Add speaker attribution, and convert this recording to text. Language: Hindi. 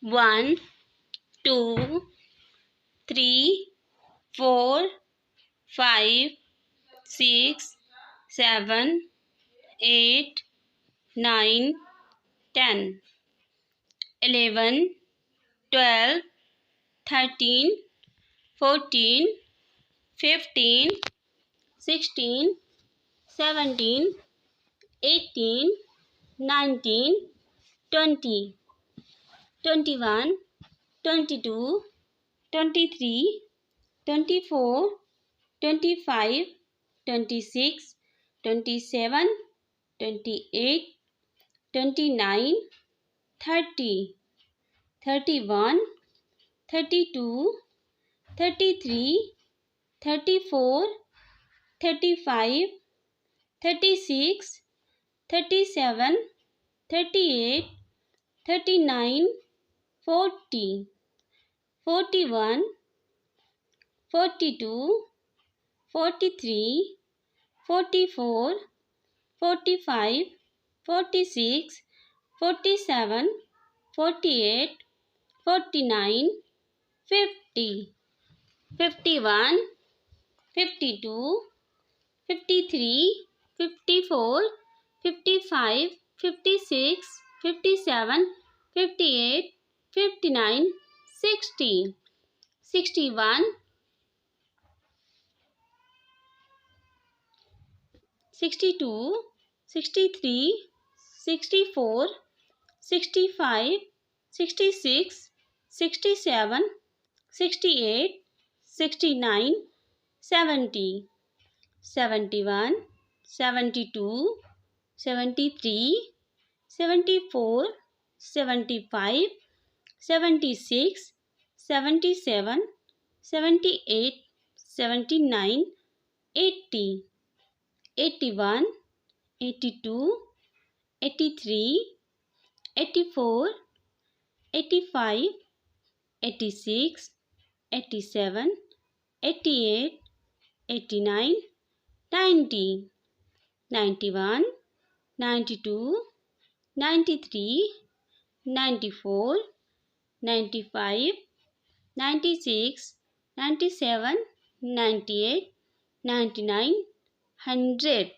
Speaker 1: 1, 2, 3, 4, 5, 6, 7, 8, 9, 10, 11, 12, 13, 14, 15, 16, 17, 18, 19, 20, 21, 22, 23, 24, 25, 26, 27, 28, 29, 30, 31, 32, 33, 34, 35, 36, 37, 38, 39, 40, 41, 42, 43, 44, 45, 46, 47, 48, 49, 50, 51, 52, 53, 54, 55, 56, 57, 58, 59, 60, 61, 62, 63, 64, 65, 66, 67, 68, 69, 70, 71, 72, 73, 74, 75, 76, 77, 78, 79, 80, 81, 82, 83, 84, 85, 86, 87, 88, 89, 90, 91, 92, 93, 94, 95, 96, 97, 98, 99, 100.